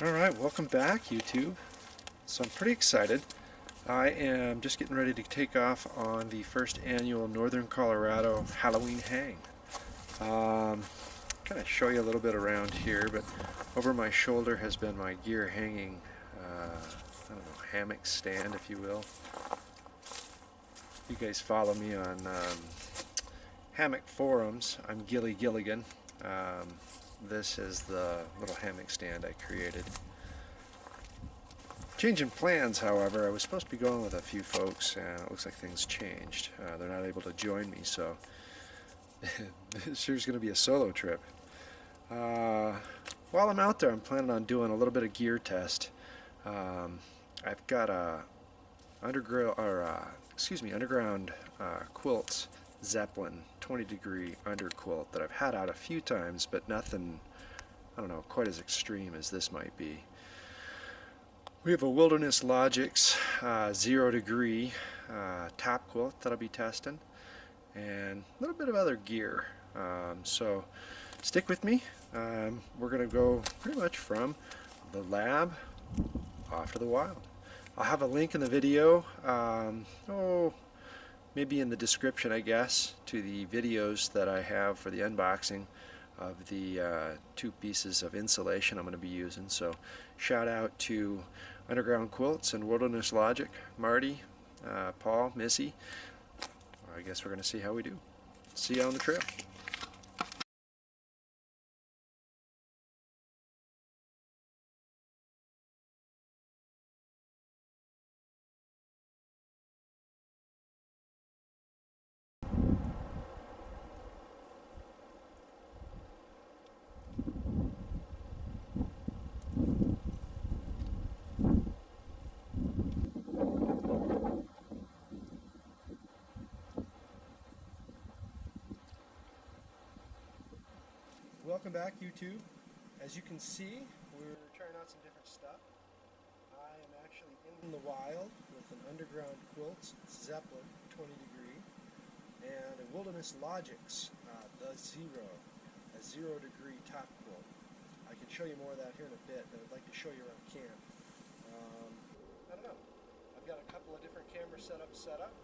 Alright, welcome back YouTube. So I'm pretty excited. I am just getting ready to take off on the first annual Northern Colorado Halloween hang. Kind of show you a little bit around here, but over my shoulder has been my gear hanging, I don't know, hammock stand if you will. You guys follow me on hammock forums. I'm Gilly Gilligan. This is the little hammock stand I created. Changing plans, however. I was supposed to be going with a few folks, and it looks like things changed. They're not able to join me, so this here's going to be a solo trip. While I'm out there, I'm planning on doing a little bit of gear test. I've got a underground quilts Zeppelin 20-degree underquilt that I've had out a few times, but nothing, I don't know, quite as extreme as this might be. We have a Wilderness Logics 0-degree top quilt that I'll be testing, and a little bit of other gear. So stick with me. We're going to go pretty much from the lab off to the wild. I'll have a link in the video, maybe in the description, I guess, to the videos that I have for the unboxing of the two pieces of insulation I'm going to be using. So shout out to Underground Quilts and Wilderness Logic, Marty, Paul, Missy. I guess we're going to see how we do. See you on the trail. Welcome back, YouTube. As you can see, we're trying out some different stuff. I am actually in the wild with an Underground Quilts Zeppelin 20-degree and a Wilderness Logics the Zero, a 0-degree top quilt. I can show you more of that here in a bit, but I'd like to show you around camp. I don't know. I've got a couple of different camera setups set up.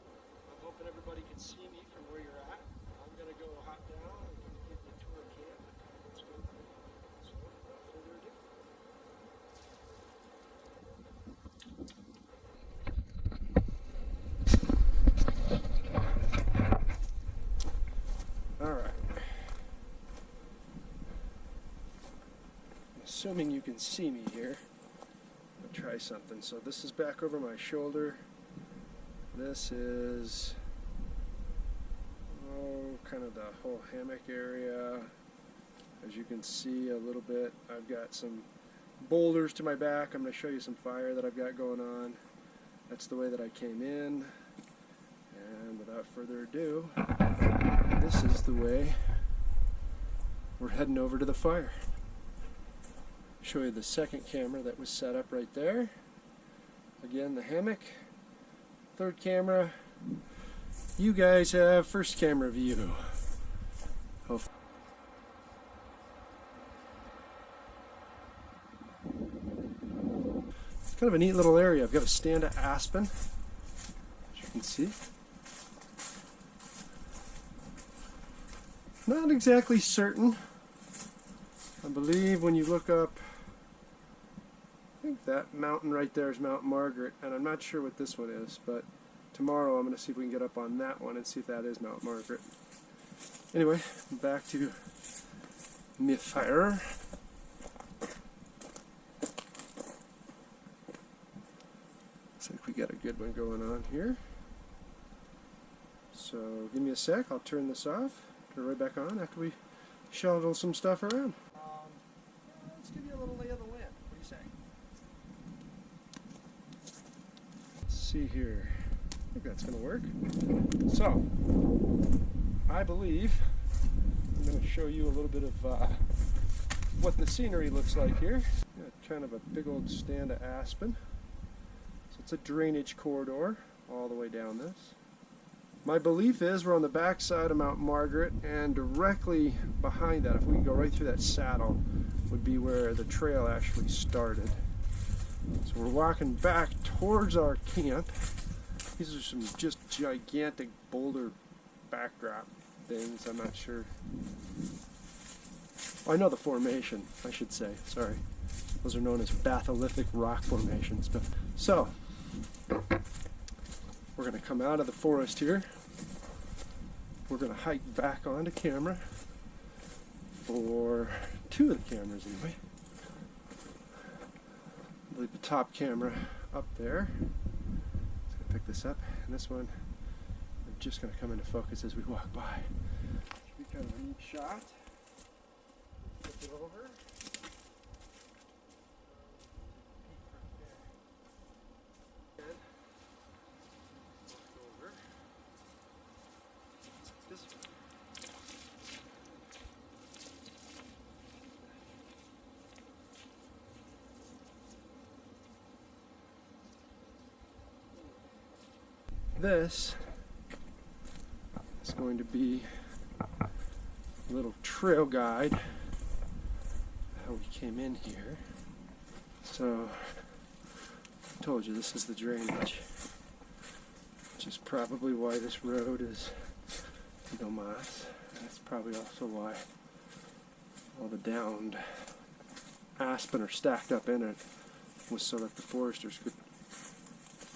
I'm hoping everybody can see me from where you're at. I'm going to go hop down and give you a tour of camp. So, without further ado. Alright. Assuming you can see me here, I'll try something. So this is back over my shoulder. This is kind of the whole hammock area. As you can see a little bit, I've got some boulders to my back. I'm going to show you some fire that I've got going on. That's the way that I came in. And without further ado, this is the way we're heading over to the fire. Show you the second camera that was set up right there. Again, the hammock. Third camera. You guys have first camera view. It's kind of a neat little area. I've got a stand of aspen, as you can see. Not exactly certain. I believe when you look up, I think that mountain right there is Mount Margaret, and I'm not sure what this one is, but tomorrow I'm going to see if we can get up on that one and see if that is Mount Margaret. Anyway, back to my fire. Looks like we got a good one going on here. So give me a sec, I'll turn this off, turn it right back on after we shovel some stuff around. Let's give you a little lay of the land. What do you say? Let's see here. I think that's going to work. So, I believe I'm going to show you a little bit of what the scenery looks like here. Got kind of a big old stand of aspen. So it's a drainage corridor all the way down this. My belief is we're on the back side of Mount Margaret, and directly behind that, if we can go right through that saddle, would be where the trail actually started. So we're walking back towards our camp. These are some just gigantic boulder backdrop things. I'm not sure. Oh, I know the formation, I should say. Sorry. Those are known as batholithic rock formations. But so, we're going to come out of the forest here. We're going to hike back onto camera for 2 of the cameras anyway. Leave the top camera up there. Just going to pick this up, and this one we're just going to come into focus as we walk by. Should be kind of a neat shot. Flip it over. This is going to be a little trail guide how we came in here. So I told you this is the drainage, which is probably why this road is no moss, and it's probably also why all the downed aspen are stacked up in it, was so that the foresters could,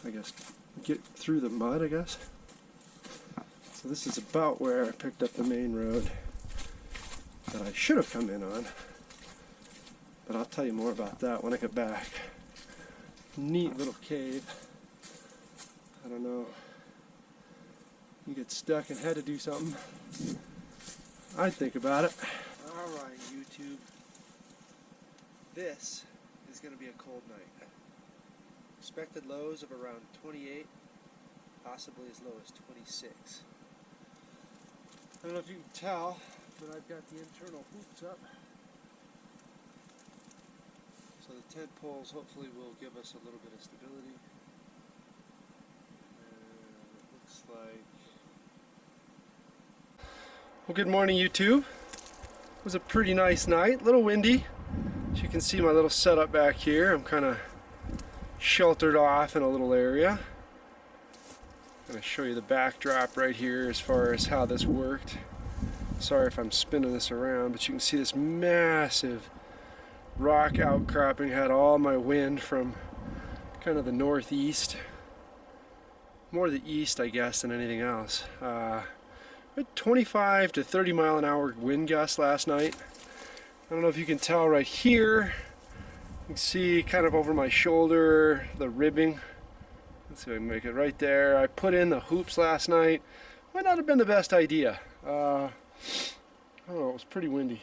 I guess, get through the mud, I guess. So this is about where I picked up the main road that I should have come in on, but I'll tell you more about that when I get back. Neat little cave. I don't know. You get stuck and had to do something, I'd think about it. Alright, YouTube. This is going to be a cold night. Expected lows of around 28, possibly as low as 26. I don't know if you can tell, but I've got the internal hoops up. So the tent poles hopefully will give us a little bit of stability. And it looks like... Well, good morning, YouTube. It was a pretty nice night, a little windy. As you can see my little setup back here, I'm kind of sheltered off in a little area. I'm going to show you the backdrop right here as far as how this worked. Sorry if I'm spinning this around, but you can see this massive rock outcropping had all my wind from kind of the northeast, more the east I guess than anything else. We had 25 to 30 mile an hour wind gusts last night. I don't know if you can tell right here. You can see kind of over my shoulder the ribbing. Let's see if I can make it right there. I put in the hoops last night. Might not have been the best idea. I don't know, it was pretty windy.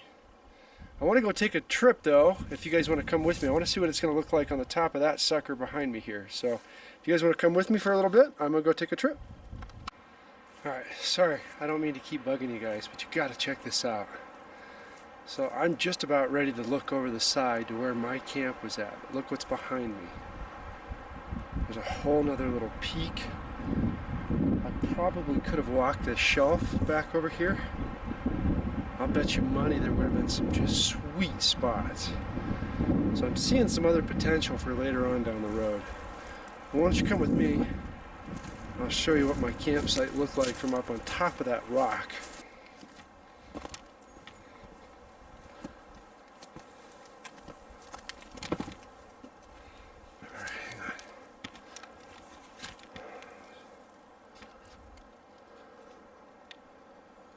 I want to go take a trip though, if you guys want to come with me. I want to see what it's going to look like on the top of that sucker behind me here. So if you guys want to come with me for a little bit, I'm going to go take a trip. Alright, sorry, I don't mean to keep bugging you guys, but you got to check this out. So I'm just about ready to look over the side to where my camp was at. Look what's behind me. There's a whole nother little peak. I probably could have walked this shelf back over here. I'll bet you money there would have been some just sweet spots. So I'm seeing some other potential for later on down the road. Well, why don't you come with me? I'll show you what my campsite looked like from up on top of that rock.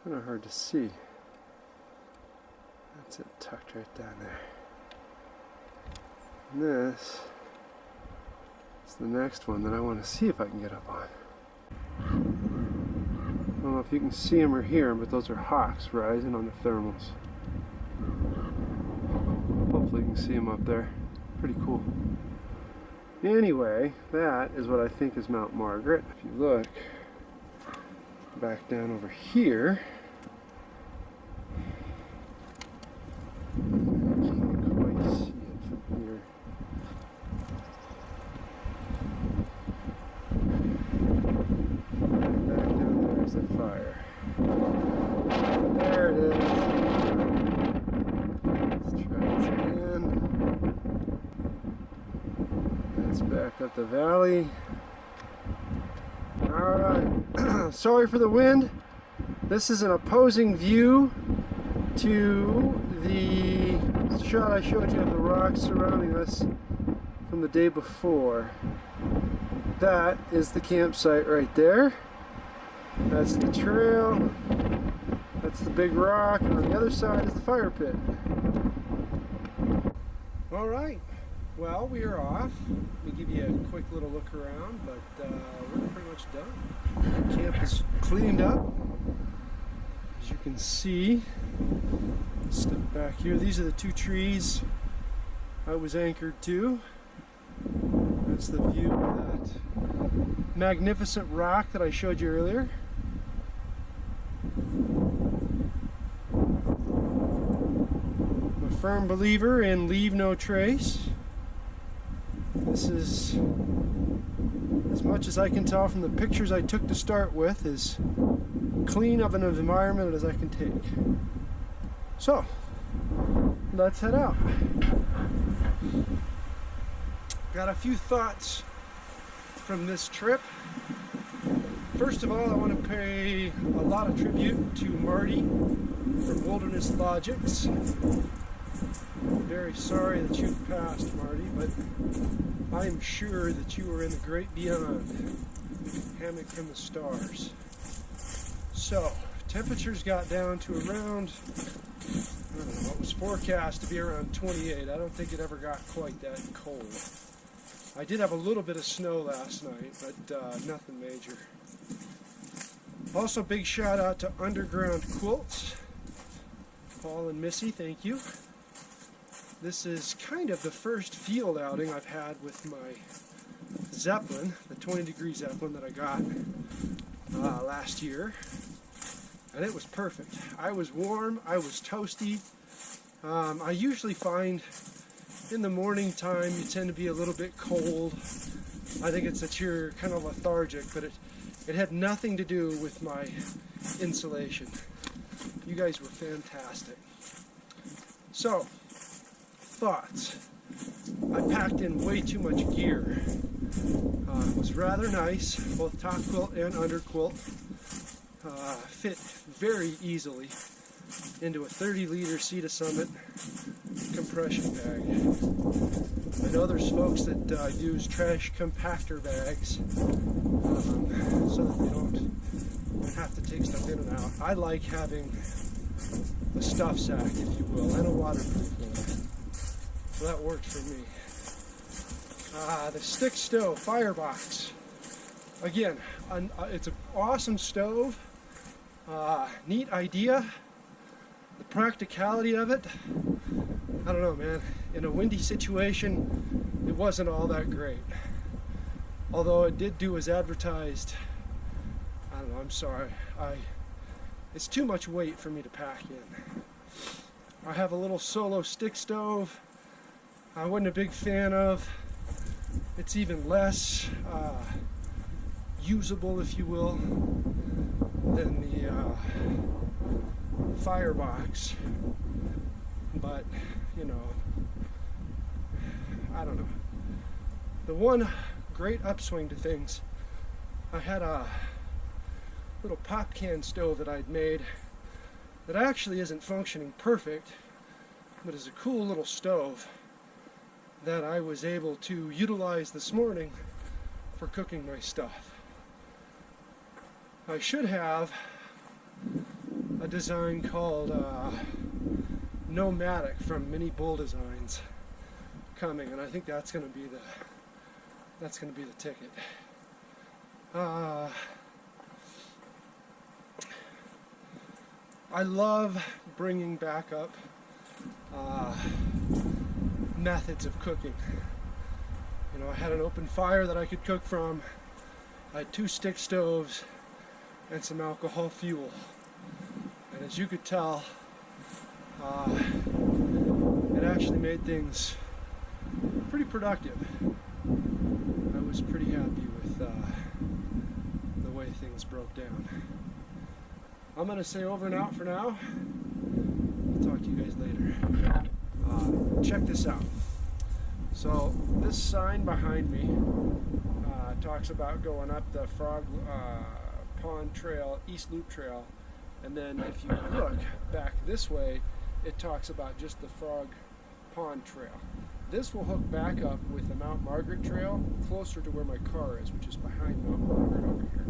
Kind of hard to see. That's it, tucked right down there. And this is the next one that I want to see if I can get up on. I don't know if you can see them or hear them, but those are hawks rising on the thermals. Hopefully you can see them up there. Pretty cool. Anyway, that is what I think is Mount Margaret. If you look back down over here, fire. There it is. Let's try and see. the valley. Alright, sorry for the wind. This is an opposing view to the shot I showed you of the rocks surrounding us from the day before. That is the campsite right there. That's the trail. That's the big rock, and on the other side is the fire pit. Alright, well, we are off. Let me give you a quick little look around, but we're pretty much done. Camp is cleaned up. As you can see, step back here, these are the two trees I was anchored to. That's the view of that magnificent rock that I showed you earlier. I'm a firm believer in leave no trace. This is, as much as I can tell from the pictures I took to start with, as clean of an environment as I can take. So, let's head out. Got a few thoughts from this trip. First of all, I want to pay a lot of tribute to Marty from Wilderness Logics. I'm very sorry that you've passed, Marty, but I am sure that you are in the great beyond, hammock from the stars. So, temperatures got down to around, I don't know, it was forecast to be around 28. I don't think it ever got quite that cold. I did have a little bit of snow last night, but nothing major. Also, big shout out to Underground Quilts. Paul and Missy, thank you. This is kind of the first field outing I've had with my Zeppelin, the 20-degree Zeppelin that I got last year. And it was perfect. I was warm, I was toasty. I usually find in the morning time you tend to be a little bit cold. I think it's that you're kind of lethargic, but it had nothing to do with my insulation. You guys were fantastic. So, thoughts. I packed in way too much gear. It was rather nice, both top quilt and under quilt. Fit very easily into a 30-liter Sea to Summit compression bag. I know there's folks that use trash compactor bags so that they don't have to take stuff in and out. I like having a stuff sack, if you will, and a waterproof one. So that worked for me. The stick stove firebox. Again, it's an awesome stove. Neat idea. The practicality of it, I don't know, man. In a windy situation, it wasn't all that great. Although it did do as advertised. I don't know, I'm sorry. It's too much weight for me to pack in. I have a little solo stick stove I wasn't a big fan of. It's even less usable, if you will, than the firebox. But, you know, I don't know. The one great upswing to things, I had a little pop can stove that I'd made that actually isn't functioning perfect, but is a cool little stove that I was able to utilize this morning for cooking my stuff. I should have a design called Nomadic from Mini Bull Designs coming, and I think that's going to be the ticket. I love bringing back up methods of cooking. You know, I had an open fire that I could cook from. I had 2 stick stoves and some alcohol fuel. And as you could tell, it actually made things pretty productive. I was pretty happy with the way things broke down. I'm going to say over and out for now. I'll talk to you guys later. Check this out. So this sign behind me talks about going up the Frog Pond Trail, East Loop Trail, and then if you look back this way, it talks about just the Frog Pond Trail. This will hook back up with the Mount Margaret Trail closer to where my car is, which is behind Mount Margaret over here.